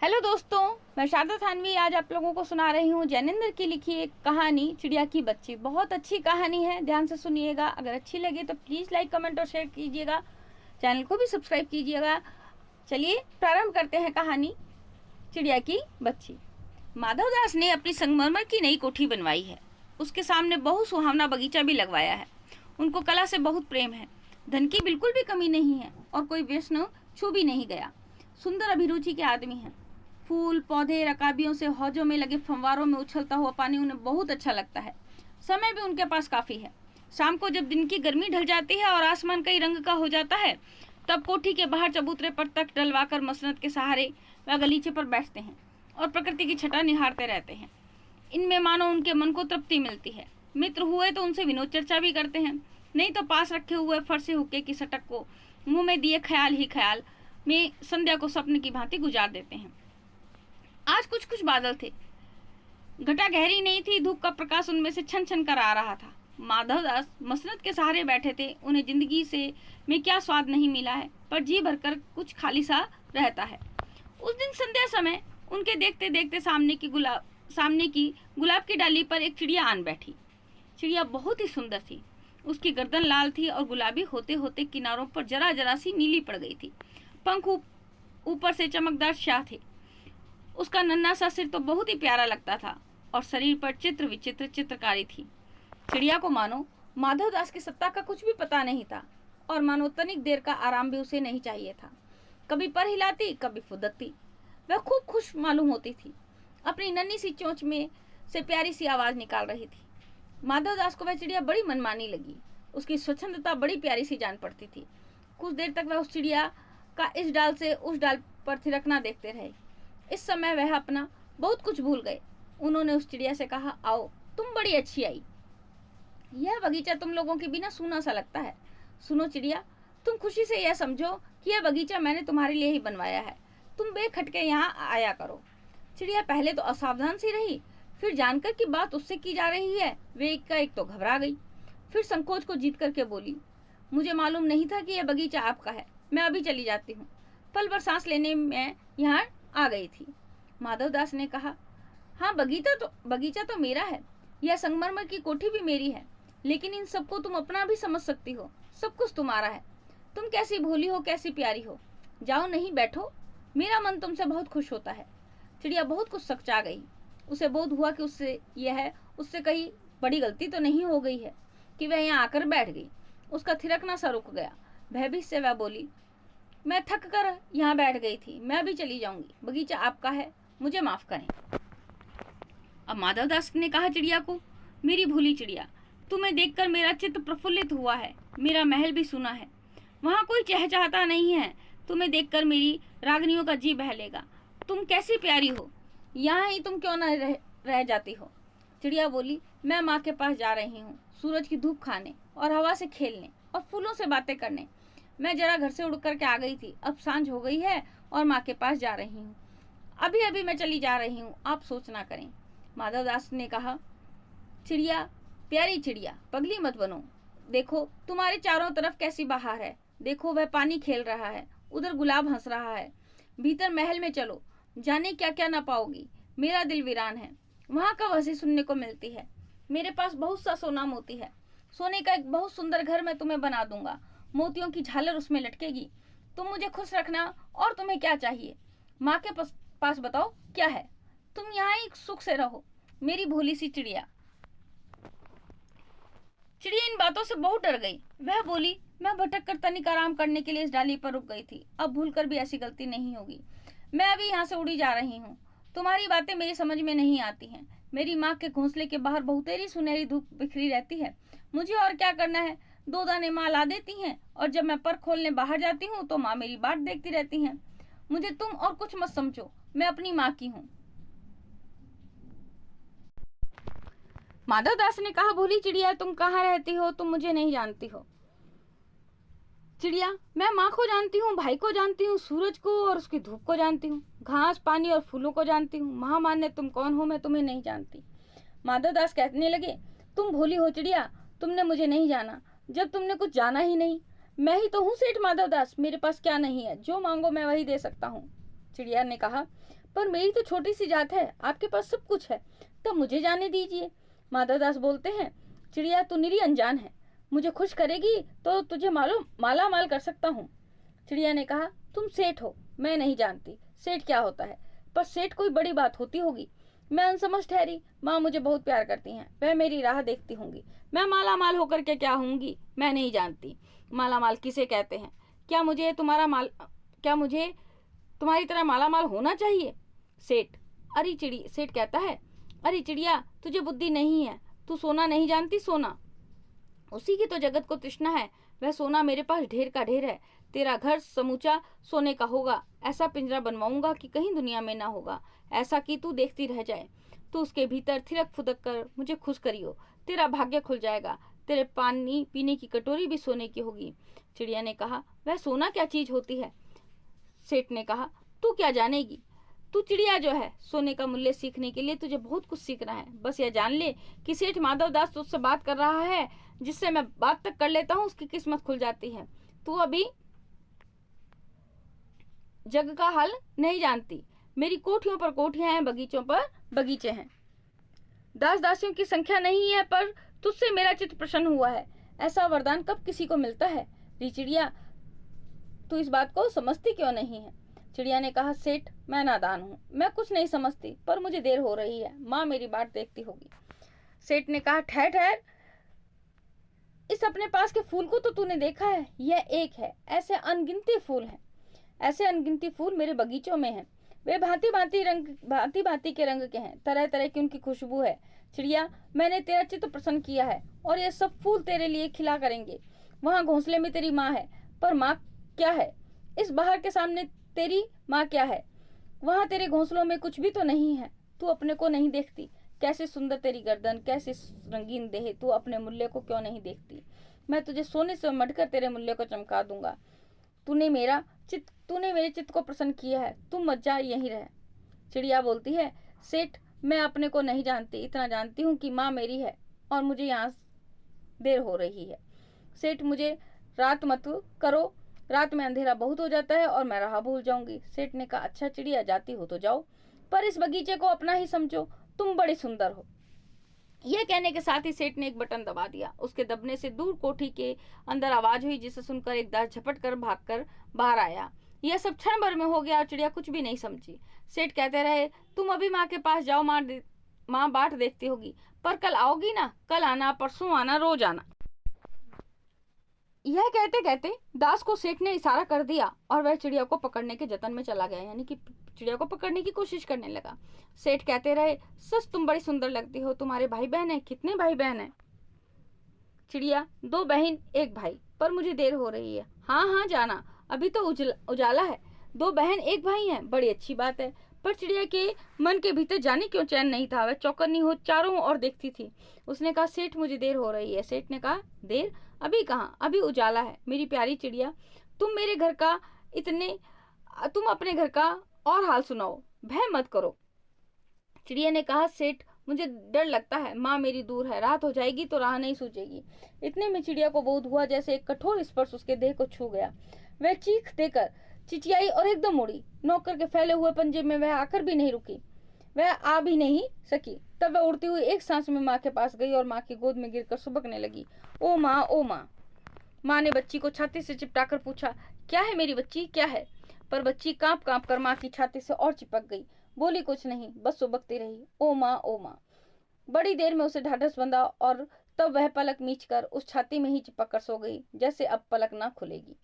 Hello दोस्तों, मैं शारदा थानवी आज आप लोगों को सुना रही हूँ जैनेंद्र की लिखी एक कहानी चिड़िया की बच्ची। बहुत अच्छी कहानी है, ध्यान से सुनिएगा। अगर अच्छी लगे तो प्लीज़ लाइक कमेंट और शेयर कीजिएगा, चैनल को भी सब्सक्राइब कीजिएगा। चलिए प्रारंभ करते हैं कहानी चिड़िया की बच्ची। माधव दास ने अपनी संगमरमर की नई कोठी बनवाई है। उसके सामने बहुत सुहावना बगीचा भी लगवाया है। उनको कला से बहुत प्रेम है। धन की बिल्कुल भी कमी नहीं है और कोई वैष्णव छू भी नहीं गया। सुंदर अभिरुचि के आदमी हैं। फूल पौधे रकाबियों से हौजों में लगे फंवारों में उछलता हुआ पानी उन्हें बहुत अच्छा लगता है। समय भी उनके पास काफी है। शाम को जब दिन की गर्मी ढल जाती है और आसमान कई रंग का हो जाता है, तब कोठी के बाहर चबूतरे पर तख्त डलवाकर मसनद के सहारे व गलीचे पर बैठते हैं और प्रकृति की छटा निहारते रहते हैं। इनमें मानो उनके मन को तृप्ति मिलती है। मित्र हुए तो उनसे विनोद चर्चा भी करते हैं, नहीं तो पास रखे हुए फरसे हुक्के की सटक को मुंह में दिए ख्याल ही ख्याल में संध्या को सपने की भांति गुजार देते हैं। आज कुछ कुछ बादल थे। घटा गहरी नहीं थी, धूप का प्रकाश उनमें से छन छन कर आ रहा था। माधवदास मसनद के सहारे बैठे थे। उन्हें जिंदगी से में क्या स्वाद नहीं मिला है, पर जी भरकर कुछ खाली सा रहता है। उस दिन संध्या समय उनके देखते देखते सामने की गुलाब की डाली पर एक चिड़िया आन बैठी। चिड़िया बहुत ही सुंदर थी। उसकी गर्दन लाल थी और गुलाबी होते होते किनारों पर जरा जरा सी नीली पड़ गई थी। पंख ऊपर से चमकदार शाह थे। उसका नन्हा सा सिर तो बहुत ही प्यारा लगता था और शरीर पर चित्र विचित्र चित्रकारी थी। चिड़िया को मानो माधवदास की सत्ता का कुछ भी पता नहीं था और मानो तनिक देर का आराम भी उसे नहीं चाहिए था। कभी पर हिलाती, कभी फुदकती। वह खूब खुश मालूम होती थी। अपनी नन्ही सी चोंच में से प्यारी सी आवाज निकाल रही थी। माधवदास को वह चिड़िया बड़ी मनमानी लगी। उसकी स्वच्छंदता बड़ी प्यारी सी जान पड़ती थी। कुछ देर तक वह उस चिड़िया का इस डाल से उस डाल पर थिरकना देखते रहे। इस समय वह अपना बहुत कुछ भूल गए। उन्होंने उस चिड़िया से कहा, आओ, तुम बड़ी अच्छी आई। यह बगीचा तुम लोगों के बिना सूना सा लगता है। सुनो चिड़िया, तुम खुशी से यह समझो कि यह बगीचा मैंने तुम्हारे लिए ही बनवाया है। तुम बेखटके यहाँ आया करो। चिड़िया पहले तो असावधान सी रही, फिर जानकर कि बात उससे की जा रही है, वे एक का एक तो घबरा गई। फिर संकोच को जीत करके बोली, मुझे मालूम नहीं था कि यह बगीचा आपका है। मैं अभी चली जाती हूँ। पल भर सांस लेने में यहाँ आ गई थी। माधवदास ने कहा, हाँ, बगीचा तो मेरा है। यह संगमरमर की कोठी भी मेरी है। लेकिन इन सबको तुम अपना भी समझ सकती हो। सब कुछ तुम्हारा है। तुम कैसी भोली हो, कैसी प्यारी हो। जाओ, नहीं बैठो। मेरा मन तुमसे बहुत खुश होता है। चिड़िया बहुत कुछ सकचा गई। उसे बोध हुआ कि उससे कहीं बड़ी गलती तो नहीं हो गई है कि वह यहाँ आकर बैठ गई। उसका थिरकना सा रुक गया। भयभीत से वह बोली, मैं थक कर यहाँ बैठ गई थी। मैं अभी चली जाऊंगी। बगीचा आपका है, मुझे माफ करें। अब माधवदास ने कहा चिड़िया को, मेरी भूली चिड़िया, तुम्हें देखकर मेरा चित्त प्रफुल्लित हुआ है। मेरा महल भी सुना है, वहाँ कोई चहचहाता नहीं है। तुम्हें देखकर मेरी रागनियों का जी बहलेगा। तुम कैसी प्यारी हो, यहाँ ही तुम क्यों न रह जाती हो। चिड़िया बोली, मैं माँ के पास जा रही हूँ, सूरज की धूप खाने और हवा से खेलने और फूलों से बातें करने। मैं जरा घर से उड़ करके आ गई थी। अब सांझ हो गई है और माँ के पास जा रही हूँ। अभी अभी मैं चली जा रही हूँ, आप सोच ना करें। माधवदास ने कहा, चिड़िया, प्यारी चिड़िया, पगली मत बनो। देखो तुम्हारे चारों तरफ कैसी बहार है। देखो वह पानी खेल रहा है, उधर गुलाब हंस रहा है। भीतर महल में चलो, जाने क्या क्या ना पाओगी। मेरा दिल वीरान है। वहाँ का हंसी सुनने को मिलती है। मेरे पास बहुत सा सोना मोती है। सोने का एक बहुत सुंदर घर मैं तुम्हें बना दूंगा। मोतियों की झालर उसमें लटकेगी। तुम मुझे खुश रखना, और तुम्हें क्या चाहिए। माँ के पास बताओ क्या है। तुम यहाँ ही सुख से रहो, मेरी भोली सी चिड़िया। चिड़िया इन बातों से बहुत डर गई। वह बोली, मैं भटक कर तनिक आराम करने के लिए इस डाली पर रुक गई थी। अब भूलकर भी ऐसी गलती नहीं होगी। मैं अभी यहाँ से उड़ी जा रही हूँ। तुम्हारी बातें मेरी समझ में नहीं आती हैं। मेरी माँ के घोंसले के बाहर बहुतेरी सुनहरी धूप बिखरी रहती है। मुझे और क्या करना है। 2 दाने माँ ला देती हैं और जब मैं पर खोलने बाहर जाती हूँ तो माँ मेरी बाट देखती रहती हैं। मुझे तुम और कुछ मत समझो, मैं अपनी माँ की हूँ। माधवदास ने कहा, भोली चिड़िया, तुम कहाँ रहती हो। तुम मुझे नहीं जानती हो। चिड़िया, मैं माँ को जानती हूँ, भाई को जानती हूँ, सूरज को और उसकी धूप को जानती हूँ, घास पानी और फूलों को जानती हूँ। महामान्य, तुम कौन हो, मैं तुम्हें नहीं जानती। माधवदास कहने लगे, तुम भोली हो चिड़िया, तुमने मुझे नहीं जाना जब तुमने कुछ जाना ही नहीं। मैं ही तो हूँ सेठ माधवदास। मेरे पास क्या नहीं है, जो मांगो मैं वही दे सकता हूँ। चिड़िया ने कहा, पर मेरी तो छोटी सी जात है, आपके पास सब कुछ है, तब मुझे जाने दीजिए। माधव दास बोलते हैं, चिड़िया तू निरी अनजान है, मुझे खुश करेगी तो तुझे मालूम माला माल कर सकता हूँ। चिड़िया ने कहा, तुम सेठ हो, मैं नहीं जानती सेठ क्या होता है, पर सेठ कोई बड़ी बात होती होगी। मैं अनसमझ ठहरी, माँ मुझे बहुत प्यार करती हैं, वह मेरी राह देखती होंगी, मैं माला माल होकर के क्या होंगी, मैं नहीं जानती माला माल किसे कहते हैं। क्या मुझे तुम्हारी तरह माला माल होना चाहिए? सेठ सेठ कहता है, अरे चिड़िया तुझे बुद्धि नहीं है, तू सोना नहीं जानती, सोना उसी की तो जगत को तृष्णा है, वह सोना मेरे पास ढेर का ढेर है। तेरा घर समूचा सोने का होगा, ऐसा पिंजरा बनवाऊंगा कि कहीं दुनिया में ना होगा, ऐसा कि तू देखती रह जाए, तू उसके भीतर थिरक फुदक कर मुझे खुश करियो, तेरा भाग्य खुल जाएगा, तेरे पानी पीने की कटोरी भी सोने की होगी। चिड़िया ने कहा, वह सोना क्या चीज होती है? सेठ ने कहा, तू क्या जानेगी, तू चिड़िया जो है, सोने का मूल्य सीखने के लिए तुझे बहुत कुछ सीखना है। बस यह जान ले कि सेठ माधव दास तुझसे बात कर रहा है, जिससे मैं बात तक कर लेता हूँ उसकी किस्मत खुल जाती है। तू अभी जग का हाल नहीं जानती, मेरी कोठियों पर कोठियां हैं, बगीचों पर बगीचे हैं, दास दासियों की संख्या नहीं है, पर तुझसे मेरा चित्त प्रसन्न हुआ है, ऐसा वरदान कब किसी को मिलता है। चिड़िया तू इस बात को समझती क्यों नहीं है? चिड़िया ने कहा, सेठ मैं नादान हूँ, मैं कुछ नहीं समझती, पर मुझे देर हो रही है, माँ मेरी बात देखती होगी। सेठ ने कहा, ठहर ठहर, इस अपने पास के फूल को तो तूने देखा है, यह एक है, ऐसे अनगिनती फूल हैं, ऐसे अनगिनती फूल मेरे बगीचों में हैं, वे भांति भांति के रंग के हैं, तरह तरह की उनकी खुशबू है। चिड़िया मैंने तेरा चित्त प्रसन्न किया है और ये सब फूल तेरे लिए खिला करेंगे। वहां घोंसले में तेरी माँ है, पर माँ क्या है? इस बाहर के सामने तेरी माँ क्या है? वहां तेरे घोंसलों में कुछ भी तो नहीं है, तू अपने को नहीं देखती, कैसे सुंदर तेरी गर्दन, कैसे रंगीन देह, तू अपने मूल्य को क्यों नहीं देखती? मैं तुझे सोने से मढ़कर तेरे मूल्य को चमका दूंगा। तूने मेरे चित्त को प्रसन्न किया है, तुम मत जा, यहीं रह। चिड़िया बोलती है, सेठ मैं अपने को नहीं जानती, इतना जानती हूँ कि माँ मेरी है और मुझे यहाँ देर हो रही है। सेठ मुझे रात मत करो, रात में अंधेरा बहुत हो जाता है और मैं राह भूल जाऊंगी। सेठ ने कहा, अच्छा चिड़िया जाती हो तो जाओ, पर इस बगीचे को अपना ही समझो, तुम बड़ी सुंदर हो। यह कहने के साथ ही सेठ ने एक बटन दबा दिया, उसके दबने से दूर कोठी के अंदर आवाज हुई, जिसे सुनकर एक दास झपट कर भागकर बाहर आया। यह सब क्षण भर में हो गया और चिड़िया कुछ भी नहीं समझी। सेठ कहते रहे, तुम अभी माँ के पास जाओ, माँ बाट देखती होगी, पर कल आओगी ना, कल आना, परसों आना, रोज आना। यह कहते कहते दास को सेठ ने इशारा कर दिया और वह चिड़िया को पकड़ने के जतन में चला गया, यानी कि चिड़िया को पकड़ने की कोशिश करने लगा। सेठ कहते रहे, सच तुम बड़ी सुंदर लगती हो, तुम्हारे भाई बहन है? कितने भाई बहन है? चिड़िया, 2 बहन 1 भाई, पर मुझे देर हो रही है। हाँ हाँ जाना, अभी तो उजाला है। 2 बहन 1 भाई है, बड़ी अच्छी बात है। पर चिड़िया के मन के भीतर जाने क्यों चैन नहीं था, वह चौकन्नी हो चारों ओर देखती थी। उसने कहा, सेठ मुझे देर हो रही है। सेठ ने कहा, देर? अभी कहाँ, अभी उजाला है। मेरी प्यारी चिड़िया, तुम अपने घर का और हाल सुनाओ, भय मत करो। चिड़िया ने कहा, सेठ मुझे डर लगता है, माँ मेरी दूर है, रात हो जाएगी तो राह नहीं सूझेगी। इतने में चिड़िया को बोध हुआ जैसे एक कठोर स्पर्श उसके देह को छू गया। वह चीख देकर चिचियाई और एकदम उड़ी। नौकर के फैले हुए पंजे में वह आकर भी नहीं रुकी, वह आ भी नहीं सकी। तब वह उड़ती हुई एक सांस में माँ के पास गई और माँ की गोद में गिरकर सुबकने लगी। ओ माँ, ओ माँ। माँ ने बच्ची को छाती से चिपटाकर पूछा, क्या है मेरी बच्ची, क्या है? पर बच्ची कांप कांप कर माँ की छाती से और चिपक गई, बोली कुछ नहीं, बस सुबकती रही, ओ माँ, ओ माँ। बड़ी देर में उसे ढाढ़स बंधा और तब वह पलक मीच कर उस छाती में ही चिपक कर सो गई, जैसे अब पलक ना खुलेगी।